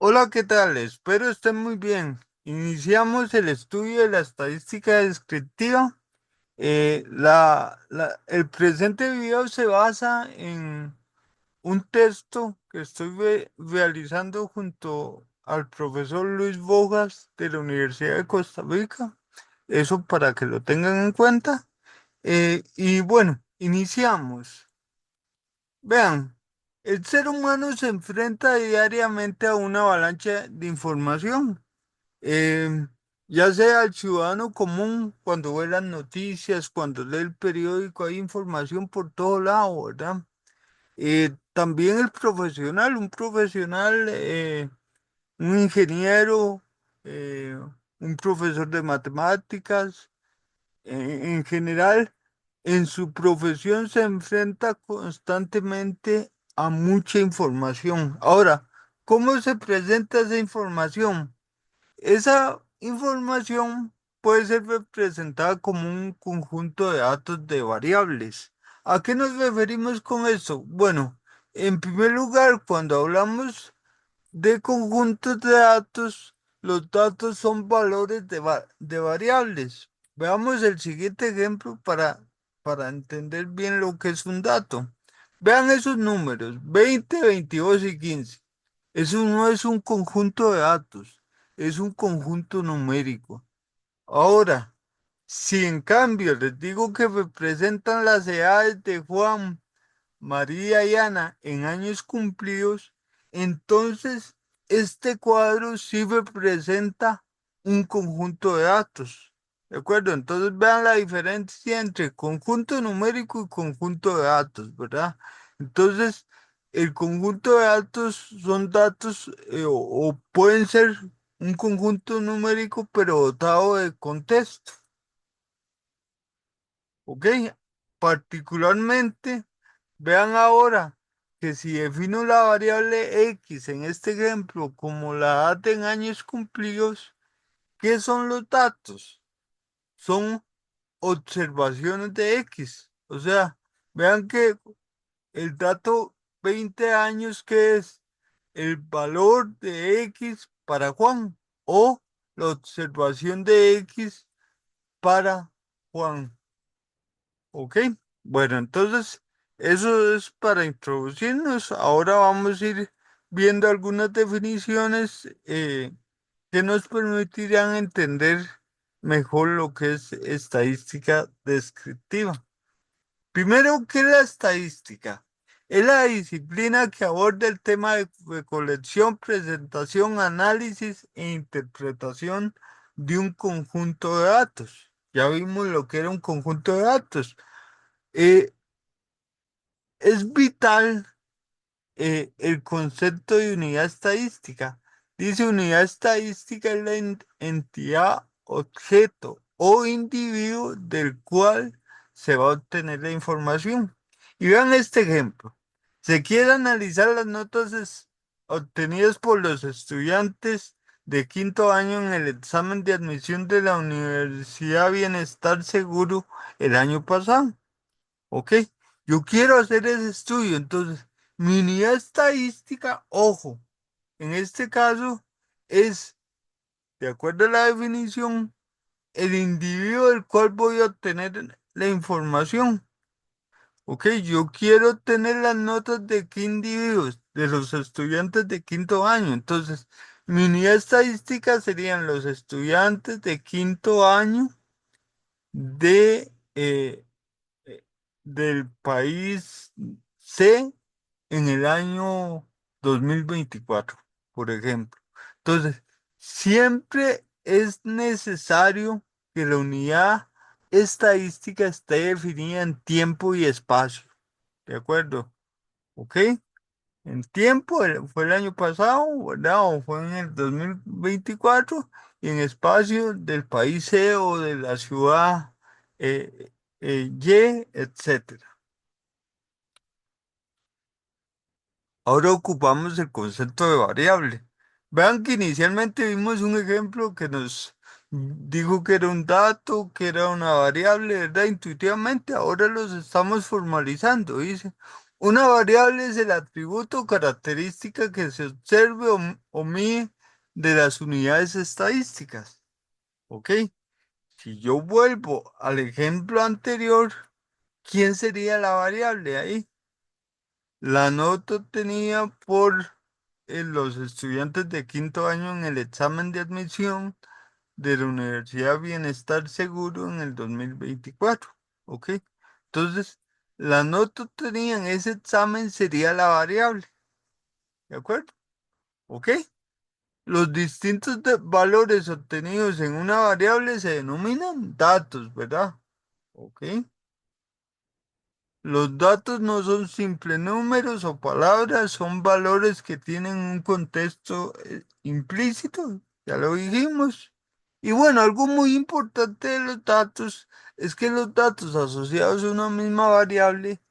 Hola, ¿qué tal? Espero estén muy bien. Iniciamos el estudio de la estadística descriptiva. El presente video se basa en un texto que estoy realizando junto al profesor Luis Bogas de la Universidad de Costa Rica. Eso para que lo tengan en cuenta. Y bueno, iniciamos. Vean, el ser humano se enfrenta diariamente a una avalancha de información. eh, ya sea el ciudadano común, cuando ve las noticias, cuando lee el periódico, hay información por todo lado, ¿verdad? También el profesional, un profesional, un ingeniero, eh, un profesor de matemáticas, en general, en su profesión se enfrenta constantemente a mucha información. Ahora, ¿cómo se presenta esa información? Esa información puede ser representada como un conjunto de datos de variables. ¿A qué nos referimos con eso? Bueno, en primer lugar, cuando hablamos de conjuntos de datos, los datos son valores de variables. Veamos el siguiente ejemplo para entender bien lo que es un dato. Vean esos números, 20, 22 y 15. Eso no es un conjunto de datos, es un conjunto numérico. Ahora, si en cambio les digo que representan las edades de Juan, María y Ana en años cumplidos, entonces este cuadro sí representa un conjunto de datos. ¿De acuerdo? Entonces vean la diferencia entre conjunto numérico y conjunto de datos, ¿verdad? Entonces, el conjunto de datos son datos o pueden ser un conjunto numérico pero dotado de contexto, ¿ok? Particularmente. Vean ahora que si defino la variable x en este ejemplo como la edad en años cumplidos, ¿qué son los datos? Son observaciones de x. O sea, vean que el dato 20 años que es el valor de x para Juan o la observación de x para Juan. ¿Ok? Bueno, entonces eso es para introducirnos. Ahora vamos a ir viendo algunas definiciones que nos permitirán entender mejor lo que es estadística descriptiva. Primero, ¿qué es la estadística? Es la disciplina que aborda el tema de recolección, presentación, análisis e interpretación de un conjunto de datos. Ya vimos lo que era un conjunto de datos. Eh, es vital el concepto de unidad estadística. Dice unidad estadística es la entidad, objeto o individuo del cual se va a obtener la información. Y vean este ejemplo. Se quiere analizar las notas obtenidas por los estudiantes de quinto año en el examen de admisión de la Universidad Bienestar Seguro el año pasado. ¿Ok? Yo quiero hacer ese estudio, entonces mi unidad estadística, ojo, en este caso es, de acuerdo a la definición, el individuo del cual voy a obtener la información. ¿Ok? Yo quiero obtener las notas de qué individuos, de los estudiantes de quinto año. Entonces, mi unidad estadística serían los estudiantes de quinto año de eh, del país C en el año 2024, por ejemplo. Entonces, siempre es necesario que la unidad estadística esté definida en tiempo y espacio. ¿De acuerdo? ¿Ok? En tiempo fue el año pasado, ¿verdad? O fue en el 2024. Y en espacio del país C o de la ciudad eh, Y, etcétera. Ahora ocupamos el concepto de variable. Vean que inicialmente vimos un ejemplo que nos dijo que era un dato, que era una variable, ¿verdad? Intuitivamente, ahora los estamos formalizando, dice. Una variable es el atributo o característica que se observe o mide de las unidades estadísticas. ¿Ok? Si yo vuelvo al ejemplo anterior, ¿quién sería la variable ahí? La nota obtenida por los estudiantes de quinto año en el examen de admisión de la Universidad Bienestar Seguro en el 2024. ¿Ok? Entonces, la nota obtenida en ese examen sería la variable. ¿De acuerdo? ¿Ok? Los distintos valores obtenidos en una variable se denominan datos, ¿verdad? ¿Ok? Los datos no son simples números o palabras, son valores que tienen un contexto implícito, ya lo dijimos. Y bueno, algo muy importante de los datos es que los datos asociados a una misma variable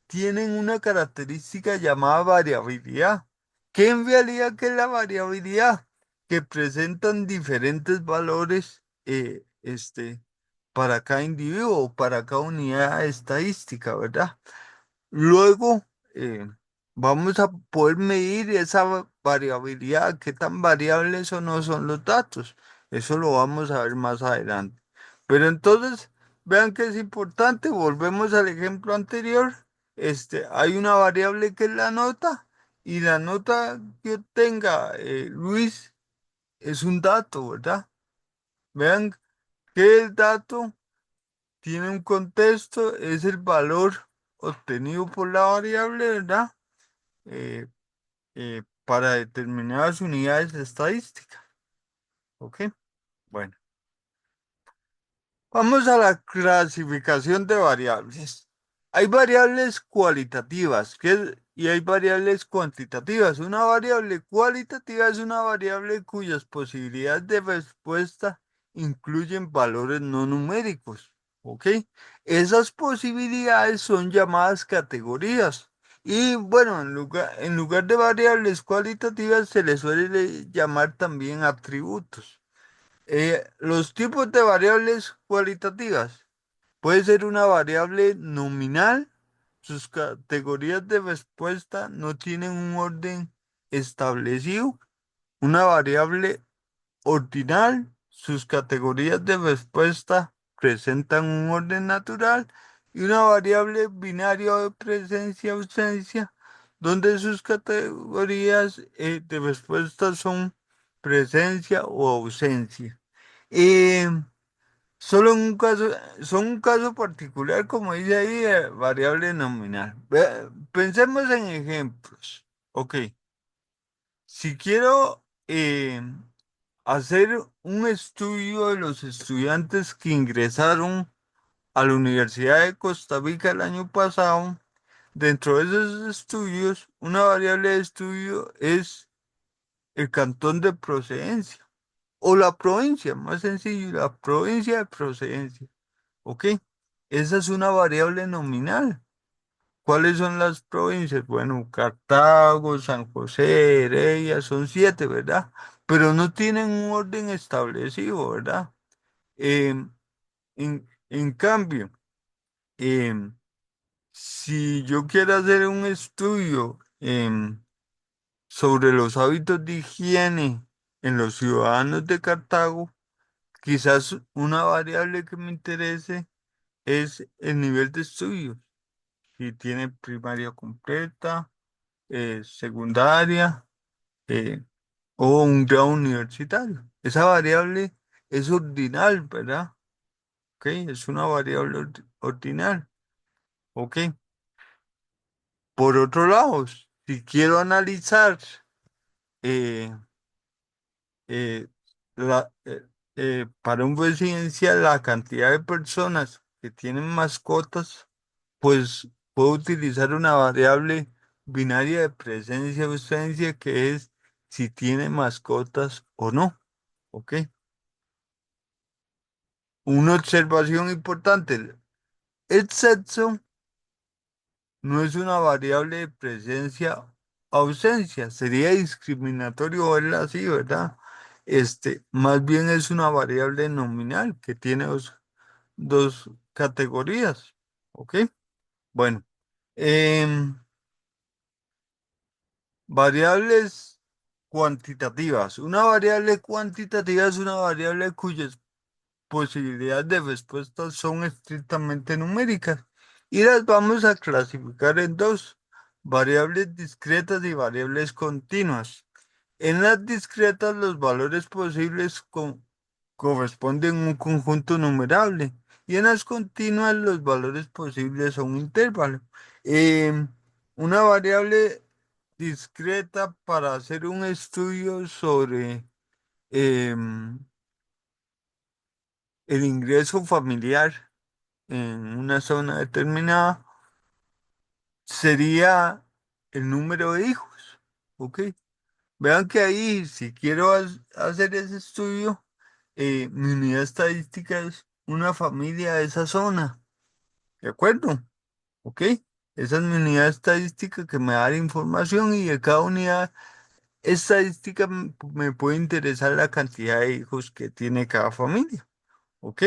tienen una característica llamada variabilidad. ¿Qué en realidad qué es la variabilidad? Que presentan diferentes valores para cada individuo o para cada unidad estadística, ¿verdad? Luego, vamos a poder medir esa variabilidad, qué tan variables o no son los datos. Eso lo vamos a ver más adelante. Pero entonces, vean que es importante, volvemos al ejemplo anterior. Hay una variable que es la nota y la nota que obtenga Luis es un dato, ¿verdad? Vean que el dato tiene un contexto, es el valor obtenido por la variable, ¿verdad? Eh, para determinadas unidades estadísticas. ¿Ok? Bueno, vamos a la clasificación de variables. Hay variables cualitativas y hay variables cuantitativas. Una variable cualitativa es una variable cuyas posibilidades de respuesta incluyen valores no numéricos. ¿Ok? Esas posibilidades son llamadas categorías. Y bueno, en lugar de variables cualitativas se les suele llamar también atributos. Los tipos de variables cualitativas. Puede ser una variable nominal. Sus categorías de respuesta no tienen un orden establecido. Una variable ordinal. Sus categorías de respuesta presentan un orden natural. Y una variable binaria o de presencia-ausencia, donde sus categorías de respuesta son presencia o ausencia. Eh, Solo en un caso, son un caso particular, como dice ahí, variable nominal. Pensemos en ejemplos. Ok, si quiero hacer un estudio de los estudiantes que ingresaron a la Universidad de Costa Rica el año pasado, dentro de esos estudios, una variable de estudio es el cantón de procedencia o la provincia, más sencillo, la provincia de procedencia. ¿Ok? Esa es una variable nominal. ¿Cuáles son las provincias? Bueno, Cartago, San José, Heredia, son 7, ¿verdad? Pero no tienen un orden establecido, ¿verdad? Em, en cambio, em, si yo quiero hacer un estudio sobre los hábitos de higiene en los ciudadanos de Cartago, quizás una variable que me interese es el nivel de estudios. Si tiene primaria completa, secundaria eh, o un grado universitario. Esa variable es ordinal, ¿verdad? ¿Ok? Es una variable ordinal. ¿Ok? Por otro lado, si quiero analizar eh, eh, para un residencial la cantidad de personas que tienen mascotas, pues puedo utilizar una variable binaria de presencia o ausencia que es si tiene mascotas o no. ¿Ok? Una observación importante. El sexo no es una variable de presencia o ausencia. Sería discriminatorio verla así, ¿verdad? Más bien es una variable nominal que tiene dos categorías. ¿Ok? Bueno. Variables cuantitativas. Una variable cuantitativa es una variable cuyas posibilidades de respuesta son estrictamente numéricas y las vamos a clasificar en dos, variables discretas y variables continuas. En las discretas los valores posibles corresponden a un conjunto numerable y en las continuas los valores posibles son un intervalo. Em, una variable discreta para hacer un estudio sobre em, el ingreso familiar en una zona determinada sería el número de hijos. ¿Ok? Vean que ahí, si quiero hacer ese estudio, mi unidad estadística es una familia de esa zona. ¿De acuerdo? ¿Ok? Esa es mi unidad estadística que me da la información y de cada unidad estadística me puede interesar la cantidad de hijos que tiene cada familia. ¿Ok?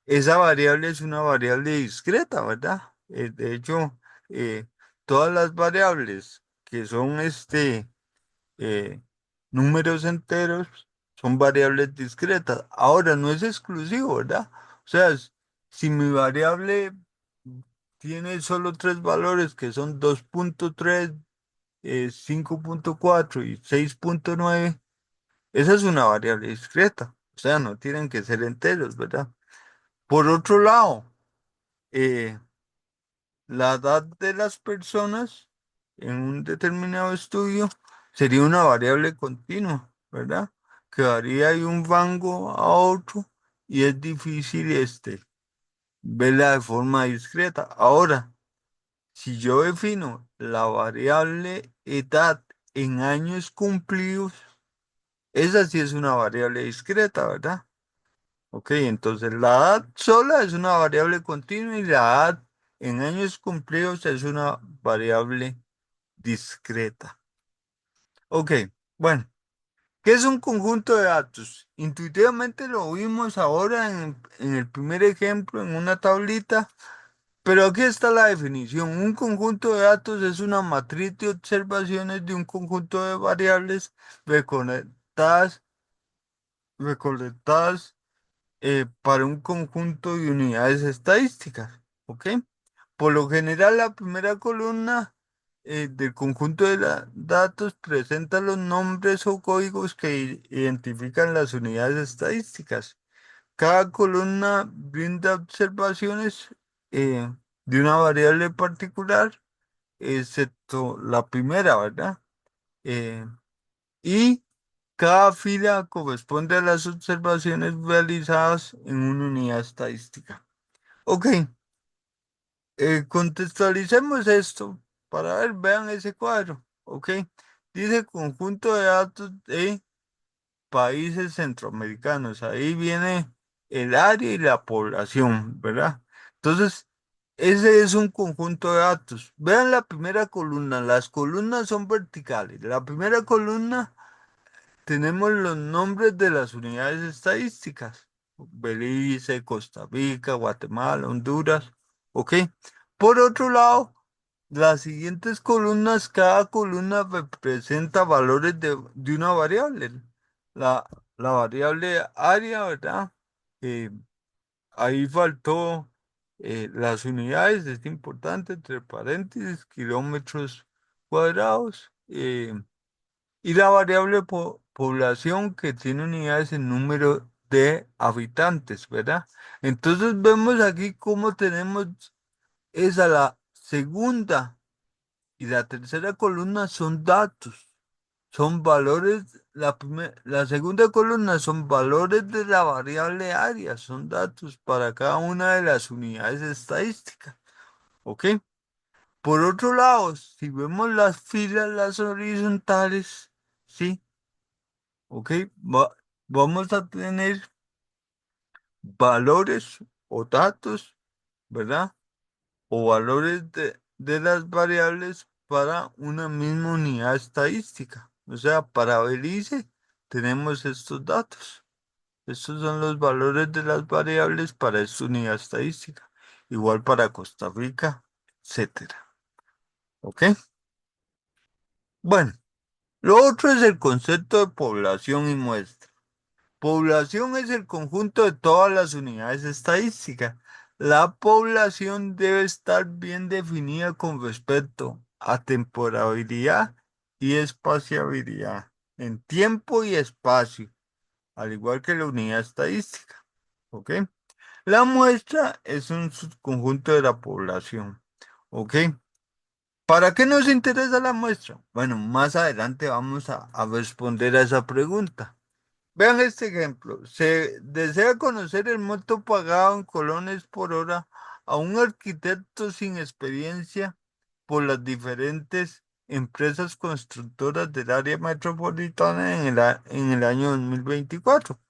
Esa variable es una variable discreta, ¿verdad? De hecho, eh, todas las variables que son eh, números enteros son variables discretas. Ahora, no es exclusivo, ¿verdad? O sea, si mi variable tiene solo tres valores que son 2,3, 5,4 y 6,9, esa es una variable discreta. O sea, no tienen que ser enteros, ¿verdad? Por otro lado, eh, la edad de las personas en un determinado estudio sería una variable continua, ¿verdad? Que varía de un rango a otro y es difícil verla de forma discreta. Ahora, si yo defino la variable edad en años cumplidos, esa sí es una variable discreta, ¿verdad? Ok, entonces la edad sola es una variable continua y la edad en años cumplidos es una variable discreta. Ok, bueno, ¿qué es un conjunto de datos? Intuitivamente lo vimos ahora en el primer ejemplo, en una tablita, pero aquí está la definición. Un conjunto de datos es una matriz de observaciones de un conjunto de variables recolectadas, recolectadas para un conjunto de unidades estadísticas. ¿Ok? Por lo general, la primera columna del conjunto de datos presenta los nombres o códigos que identifican las unidades estadísticas. Cada columna brinda observaciones de una variable particular, excepto la primera, ¿verdad? Eh, y cada fila corresponde a las observaciones realizadas en una unidad estadística. Ok, contextualicemos esto para ver, vean ese cuadro. Ok, dice conjunto de datos de países centroamericanos. Ahí viene el área y la población, ¿verdad? Entonces, ese es un conjunto de datos. Vean la primera columna. Las columnas son verticales. La primera columna tenemos los nombres de las unidades estadísticas. Belice, Costa Rica, Guatemala, Honduras. ¿Ok? Por otro lado, las siguientes columnas, cada columna representa valores de una variable. La, la variable área, ¿verdad? Eh, ahí faltó las unidades, es importante, entre paréntesis, kilómetros cuadrados. Y la variable población que tiene unidades en número de habitantes, ¿verdad? Entonces vemos aquí cómo tenemos esa la segunda y la tercera columna son datos, son valores, la segunda columna son valores de la variable área, son datos para cada una de las unidades estadísticas, ¿ok? Por otro lado, si vemos las filas, las horizontales, ¿sí? ¿Ok? Vamos a tener valores o datos, ¿verdad? O valores de las variables para una misma unidad estadística. O sea, para Belice tenemos estos datos. Estos son los valores de las variables para esta unidad estadística. Igual para Costa Rica, etcétera. ¿Ok? Bueno. Lo otro es el concepto de población y muestra. Población es el conjunto de todas las unidades estadísticas. La población debe estar bien definida con respecto a temporalidad y espaciabilidad, en tiempo y espacio, al igual que la unidad estadística. ¿Ok? La muestra es un subconjunto de la población. ¿Ok? ¿Para qué nos interesa la muestra? Bueno, más adelante vamos a responder a esa pregunta. Vean este ejemplo. Se desea conocer el monto pagado en colones por hora a un arquitecto sin experiencia por las diferentes empresas constructoras del área metropolitana en el año 2024.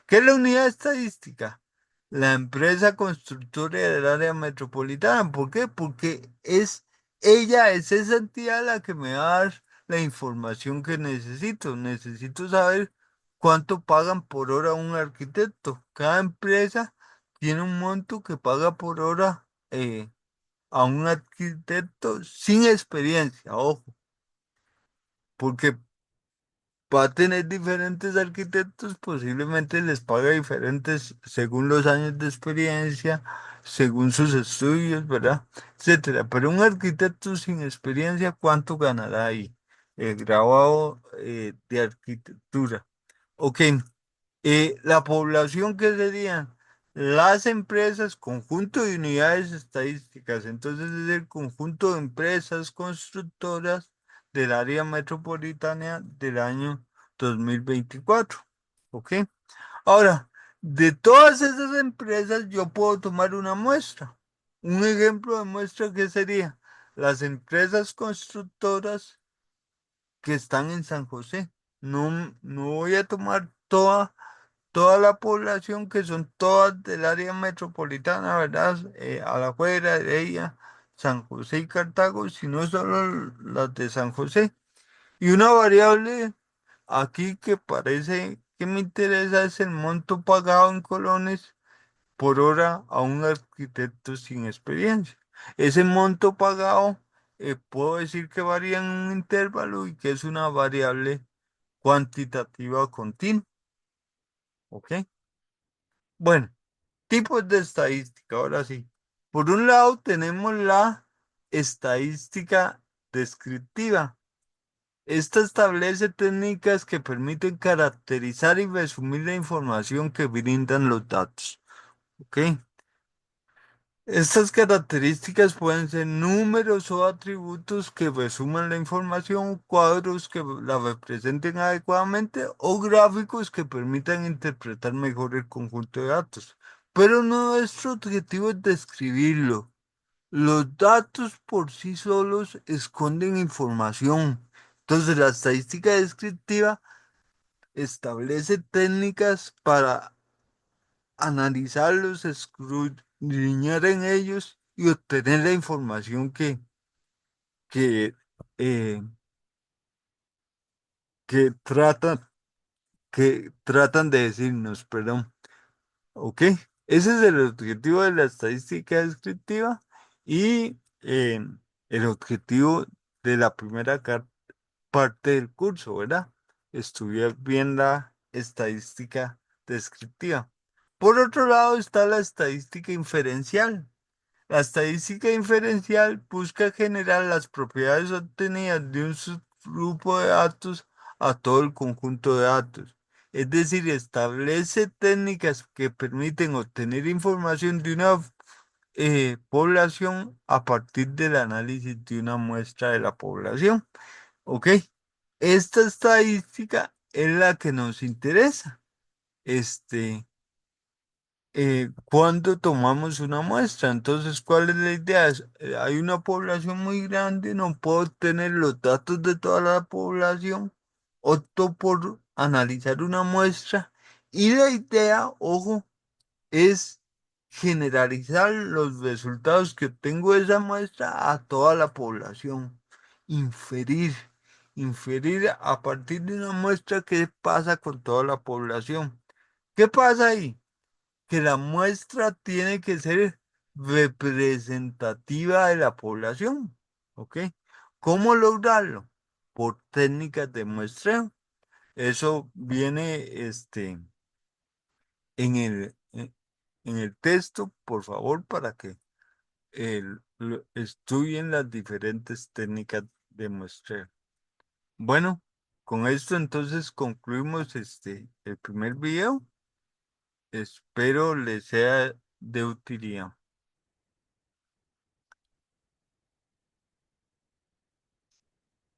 ¿Qué es la unidad estadística? La empresa constructora del área metropolitana. ¿Por qué? Porque es esa entidad la que me va a dar la información que necesito. Necesito saber cuánto pagan por hora a un arquitecto. Cada empresa tiene un monto que paga por hora a un arquitecto sin experiencia, ojo, porque va a tener diferentes arquitectos, posiblemente les paga diferentes según los años de experiencia, según sus estudios, ¿verdad? Etcétera. Pero un arquitecto sin experiencia, ¿cuánto ganará ahí? El grabado de arquitectura. Ok, la población que serían las empresas, conjunto de unidades estadísticas. Entonces es el conjunto de empresas constructoras del área metropolitana del año 2024. ¿Ok? Ahora, de todas esas empresas yo puedo tomar una muestra. Un ejemplo de muestra que sería las empresas constructoras que están en San José. No voy a tomar toda la población que son todas del área metropolitana, ¿verdad? A la afuera de ella, San José y Cartago, sino solo las de San José. Y una variable aquí que parece que me interesa es el monto pagado en colones por hora a un arquitecto sin experiencia. Ese monto pagado puedo decir que varía en un intervalo y que es una variable cuantitativa continua. ¿Ok? Bueno. Tipos de estadística, ahora sí. Por un lado tenemos la estadística descriptiva. Esta establece técnicas que permiten caracterizar y resumir la información que brindan los datos. ¿Ok? Estas características pueden ser números o atributos que resuman la información, cuadros que la representen adecuadamente o gráficos que permitan interpretar mejor el conjunto de datos. Pero no nuestro objetivo es describirlo. Los datos por sí solos esconden información. Entonces, la estadística descriptiva establece técnicas para analizarlos, escudriñar en ellos y obtener la información que, eh, que tratan, que tratan de decirnos, perdón. ¿Ok? Ese es el objetivo de la estadística descriptiva y el objetivo de la primera parte del curso, ¿verdad? Estudiar bien la estadística descriptiva. Por otro lado está la estadística inferencial. La estadística inferencial busca generar las propiedades obtenidas de un subgrupo de datos a todo el conjunto de datos. Es decir, establece técnicas que permiten obtener información de una población a partir del análisis de una muestra de la población. ¿Ok? Esta estadística es la que nos interesa. Este, cuando tomamos una muestra. Entonces, ¿cuál es la idea? Hay una población muy grande, no puedo tener los datos de toda la población, opto por analizar una muestra y la idea, ojo, es generalizar los resultados que obtengo de esa muestra a toda la población. Inferir, inferir a partir de una muestra qué pasa con toda la población. ¿Qué pasa ahí? Que la muestra tiene que ser representativa de la población. ¿Ok? ¿Cómo lograrlo? por técnicas de muestreo. Eso viene en el texto, por favor, para que estudien las diferentes técnicas de muestreo. Bueno, con esto entonces concluimos el primer video. Espero les sea de utilidad.